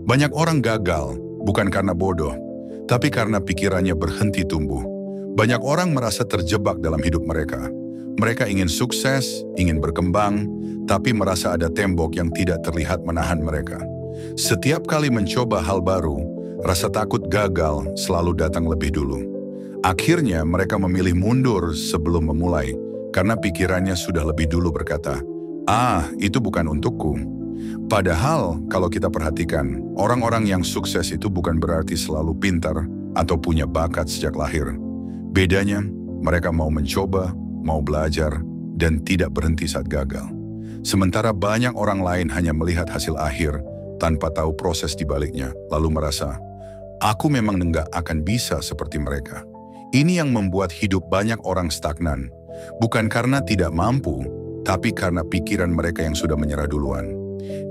Banyak orang gagal bukan karena bodoh, tapi karena pikirannya berhenti tumbuh. Banyak orang merasa terjebak dalam hidup mereka. Mereka ingin sukses, ingin berkembang, tapi merasa ada tembok yang tidak terlihat menahan mereka. Setiap kali mencoba hal baru, rasa takut gagal selalu datang lebih dulu. Akhirnya mereka memilih mundur sebelum memulai, karena pikirannya sudah lebih dulu berkata, itu bukan untukku. Padahal kalau kita perhatikan, orang-orang yang sukses itu bukan berarti selalu pintar atau punya bakat sejak lahir. Bedanya, mereka mau mencoba, mau belajar, dan tidak berhenti saat gagal. Sementara banyak orang lain hanya melihat hasil akhir tanpa tahu proses di baliknya, lalu merasa, aku memang enggak akan bisa seperti mereka. Ini yang membuat hidup banyak orang stagnan, bukan karena tidak mampu, tapi karena pikiran mereka yang sudah menyerah duluan.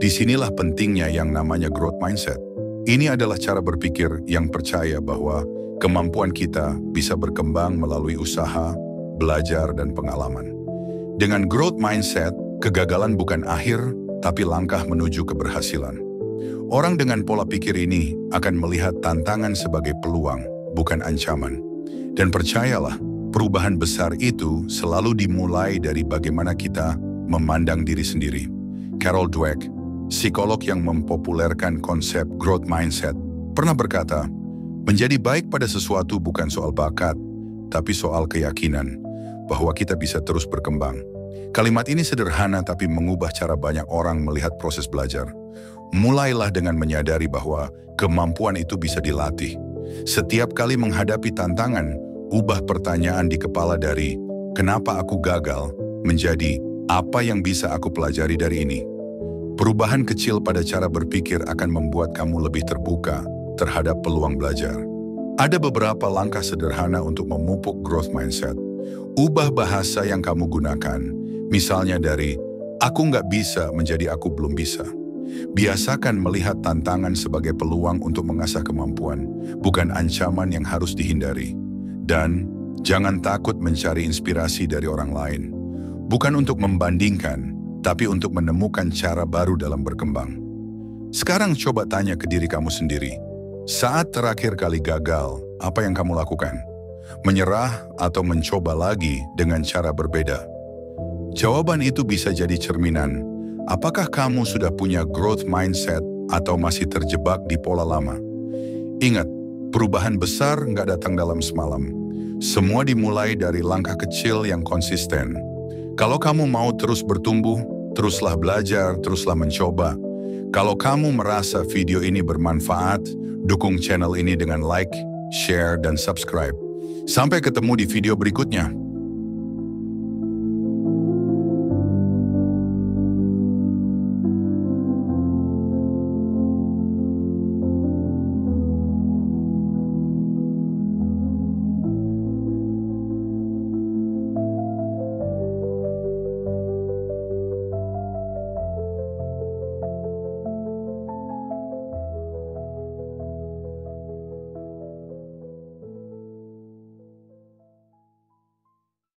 Disinilah pentingnya yang namanya growth mindset. Ini adalah cara berpikir yang percaya bahwa kemampuan kita bisa berkembang melalui usaha, belajar, dan pengalaman. Dengan growth mindset, kegagalan bukan akhir, tapi langkah menuju keberhasilan. Orang dengan pola pikir ini akan melihat tantangan sebagai peluang, bukan ancaman. Dan percayalah, perubahan besar itu selalu dimulai dari bagaimana kita memandang diri sendiri. Carol Dweck, psikolog yang mempopulerkan konsep growth mindset, pernah berkata, menjadi baik pada sesuatu bukan soal bakat, tapi soal keyakinan bahwa kita bisa terus berkembang. Kalimat ini sederhana tapi mengubah cara banyak orang melihat proses belajar. Mulailah dengan menyadari bahwa kemampuan itu bisa dilatih. Setiap kali menghadapi tantangan, ubah pertanyaan di kepala dari kenapa aku gagal menjadi apa yang bisa aku pelajari dari ini. Perubahan kecil pada cara berpikir akan membuat kamu lebih terbuka terhadap peluang belajar. Ada beberapa langkah sederhana untuk memupuk growth mindset. Ubah bahasa yang kamu gunakan, misalnya dari aku nggak bisa menjadi aku belum bisa. Biasakan melihat tantangan sebagai peluang untuk mengasah kemampuan, bukan ancaman yang harus dihindari. Dan jangan takut mencari inspirasi dari orang lain. Bukan untuk membandingkan, tapi untuk menemukan cara baru dalam berkembang. Sekarang coba tanya ke diri kamu sendiri. Saat terakhir kali gagal, apa yang kamu lakukan? Menyerah atau mencoba lagi dengan cara berbeda? Jawaban itu bisa jadi cerminan. Apakah kamu sudah punya growth mindset atau masih terjebak di pola lama? Ingat, perubahan besar nggak datang dalam semalam. Semua dimulai dari langkah kecil yang konsisten. Kalau kamu mau terus bertumbuh, teruslah belajar, teruslah mencoba. Kalau kamu merasa video ini bermanfaat, dukung channel ini dengan like, share, dan subscribe. Sampai ketemu di video berikutnya.